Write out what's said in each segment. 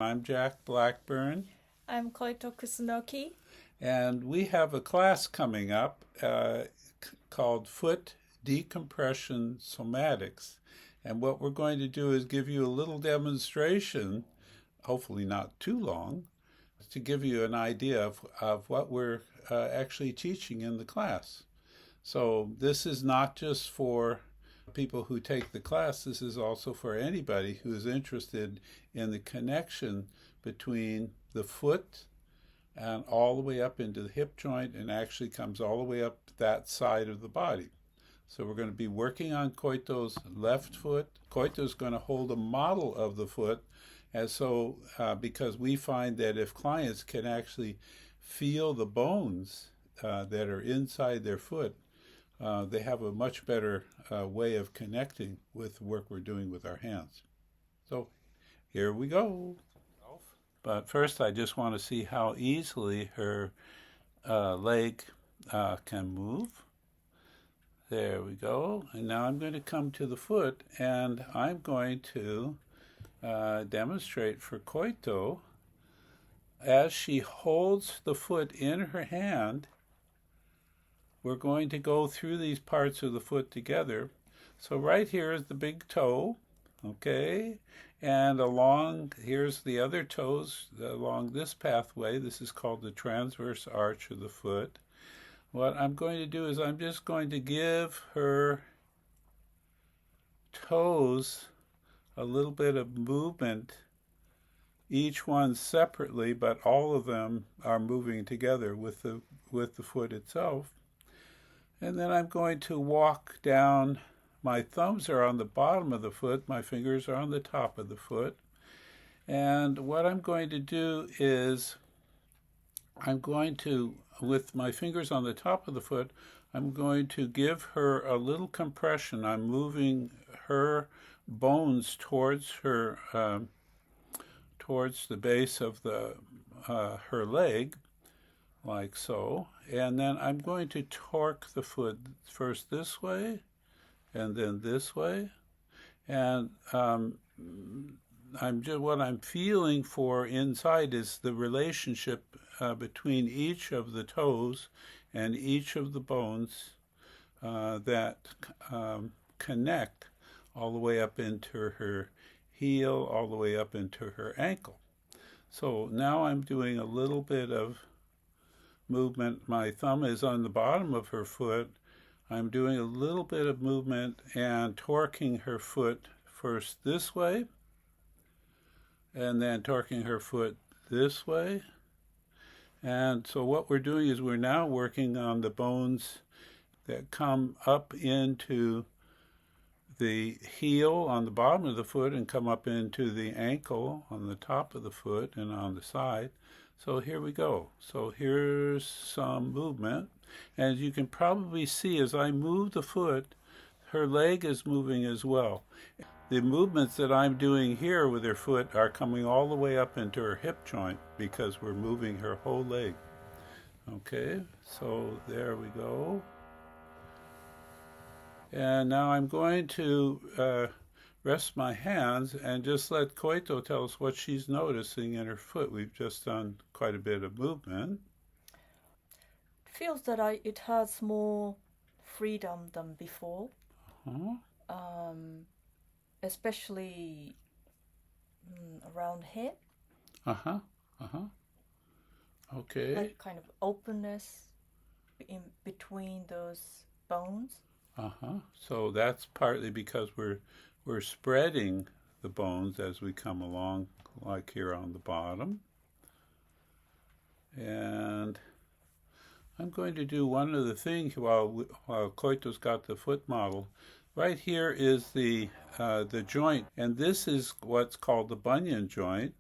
I'm Jack Blackburn, I'm Koito Kusunoki. and we have a class coming up called Foot Decompression Somatics. And what we're going to do is give you a little demonstration, hopefully not too long, to give you an idea of what we're actually teaching in the class. So this is not just for people who take the class, this is also for anybody who is interested in the connection between the foot and all the way up into the hip joint and actually comes all the way up that side of the body. So we're going to be working on Koito's left foot. Koito's going to hold a model of the foot, and so because we find that if clients can actually feel the bones that are inside their foot, they have a much better way of connecting with the work we're doing with our hands. So here we go. But first I just want to see how easily her leg can move. There we go. And now I'm going to come to the foot and I'm going to demonstrate for Koito as she holds the foot in her hand. We're going to go through these parts of the foot together. So right here is the big toe, okay? And here's the other toes along this pathway. This is called the transverse arch of the foot. What I'm going to do is I'm just going to give her toes a little bit of movement, each one separately, but all of them are moving together with the foot itself. And then I'm going to walk down. My thumbs are on the bottom of the foot, my fingers are on the top of the foot. And what I'm going to do is I'm going to, with my fingers on the top of the foot, I'm going to give her a little compression. I'm moving her bones towards her, towards the base of her leg, like so, and then I'm going to torque the foot first this way and then this way, and what I'm feeling for inside is the relationship between each of the toes and each of the bones that connect all the way up into her heel, all the way up into her ankle. So now I'm doing a little bit of movement. My thumb is on the bottom of her foot. I'm doing a little bit of movement and torquing her foot first this way, and then torquing her foot this way. And so what we're doing is we're now working on the bones that come up into the heel on the bottom of the foot and come up into the ankle on the top of the foot and on the side. So here we go. So here's some movement. And as you can probably see, as I move the foot, her leg is moving as well. The movements that I'm doing here with her foot are coming all the way up into her hip joint because we're moving her whole leg. Okay, so there we go. And now I'm going to rest my hands and just let Koito tell us what she's noticing in her foot. We've just done quite a bit of movement. It feels that it has more freedom than before, especially around here. Okay. Like kind of openness in between those bones. So that's partly because we're spreading the bones as we come along, like here on the bottom. And I'm going to do one other thing while Koito's got the foot model. Right here is the joint, and this is what's called the bunion joint.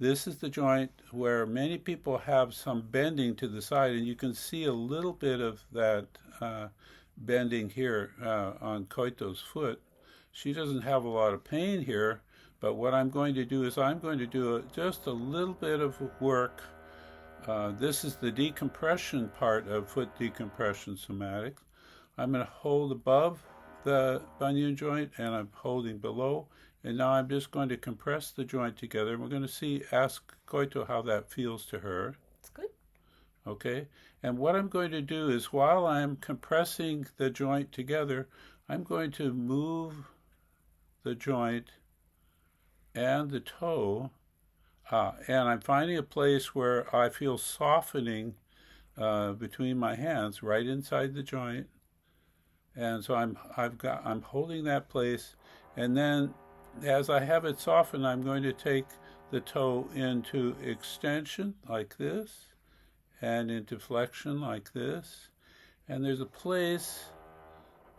This is the joint where many people have some bending to the side, and you can see a little bit of that bending here on Koito's foot. She doesn't have a lot of pain here, but what I'm going to do is I'm going to do just a little bit of work. This is the decompression part of Foot Decompression Somatics. I'm going to hold above the bunion joint and I'm holding below, And now I'm just going to compress the joint together. We're going to ask Koito how that feels to her. It's good. Okay, and what I'm going to do is while I'm compressing the joint together, I'm going to move the joint and the toe, and I'm finding a place where I feel softening between my hands, right inside the joint, and so I'm holding that place, and then as I have it softened, I'm going to take the toe into extension like this, and into flexion like this, and there's a place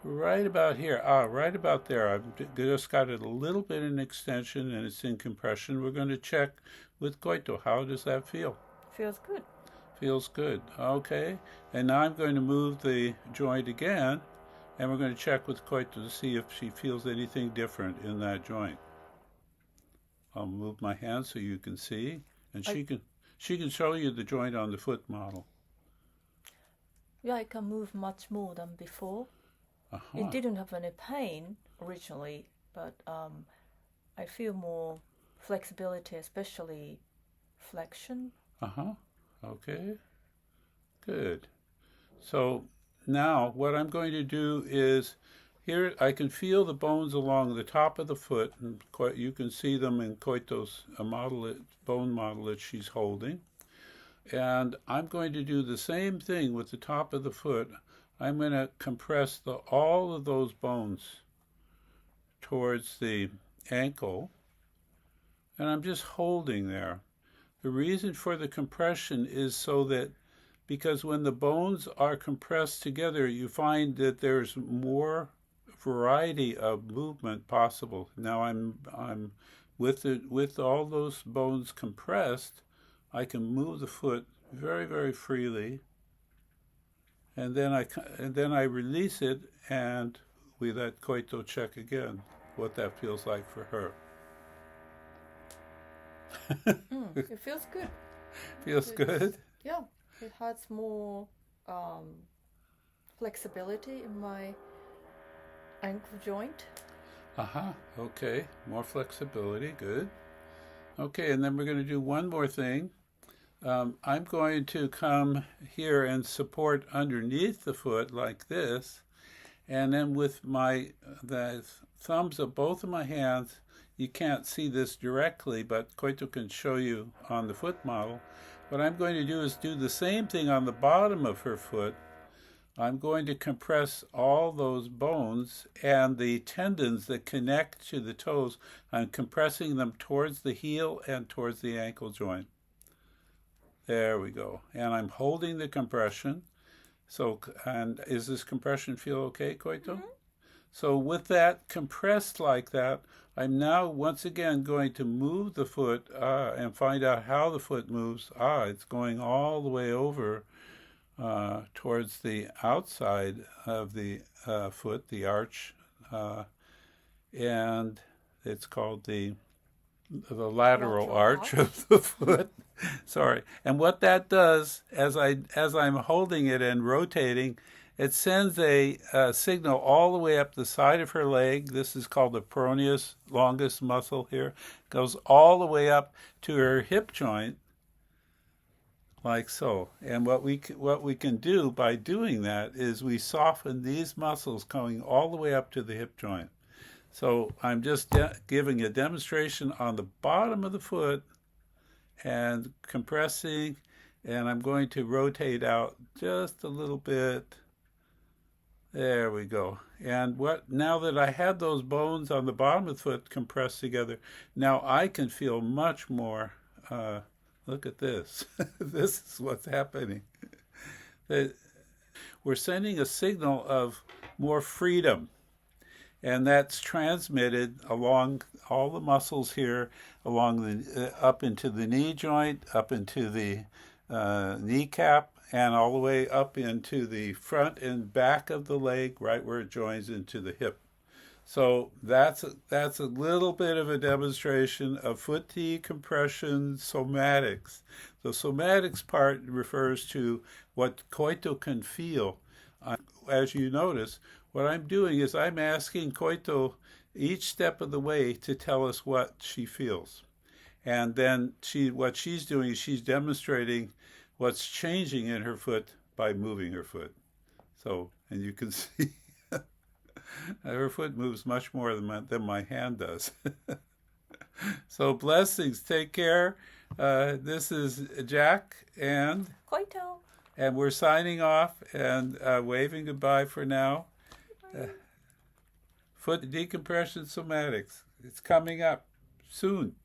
right about here, right about there. I've just got it a little bit in extension and it's in compression. We're going to check with Koito. How does that feel? Feels good. Feels good. Okay. And now I'm going to move the joint again, and we're going to check with Koito to see if she feels anything different in that joint. I'll move my hand so you can see, and she can show you the joint on the foot model. Yeah, I can move much more than before. It didn't have any pain originally, but I feel more flexibility, especially flexion. Okay. Good. So now what I'm going to do is, here I can feel the bones along the top of the foot, and you can see them in Koito's bone model that she's holding. And I'm going to do the same thing with the top of the foot. I'm going to compress all of those bones towards the ankle, and I'm just holding there. The reason for the compression is so that, because when the bones are compressed together, you find that there's more variety of movement possible. Now I'm with all those bones compressed, I can move the foot very, very freely, and then I release it, and we let Koito check again what that feels like for her. It feels good. Feels good? Yeah, it has more flexibility in my ankle joint. Okay, more flexibility, good. Okay, and then we're going to do one more thing. I'm going to come here and support underneath the foot like this, and then with the thumbs of both of my hands, you can't see this directly, but Koito can show you on the foot model. What I'm going to do is do the same thing on the bottom of her foot. I'm going to compress all those bones and the tendons that connect to the toes. I'm compressing them towards the heel and towards the ankle joint. There we go. And I'm holding the compression. So, and is this compression feel okay, Koito? Mm-hmm. So with that compressed like that, I'm now once again going to move the foot and find out how the foot moves. It's going all the way over towards the outside of the foot, the arch, and it's called the lateral arch of the foot. Sorry. And what that does, as I'm holding it and rotating, it sends a signal all the way up the side of her leg. This is called the peroneus longus muscle here. Goes all the way up to her hip joint, like so. And what we can do by doing that is we soften these muscles going all the way up to the hip joint. So I'm just giving a demonstration on the bottom of the foot and compressing, and I'm going to rotate out just a little bit. There we go. And now that I had those bones on the bottom of the foot compressed together, now I can feel much more. Look at this. This is what's happening. We're sending a signal of more freedom, and that's transmitted along all the muscles here, along up into the knee joint, up into the kneecap, and all the way up into the front and back of the leg, right where it joins into the hip. So that's a little bit of a demonstration of foot decompression somatics. The somatics part refers to what Koito can feel. As you notice, what I'm doing is I'm asking Koito each step of the way to tell us what she feels. And then what she's doing is she's demonstrating what's changing in her foot by moving her foot. So, and you can see her foot moves much more than my hand does. So blessings. Take care. This is Jack and Koito. And we're signing off and waving goodbye for now. Foot Decompression Somatics. It's coming up soon.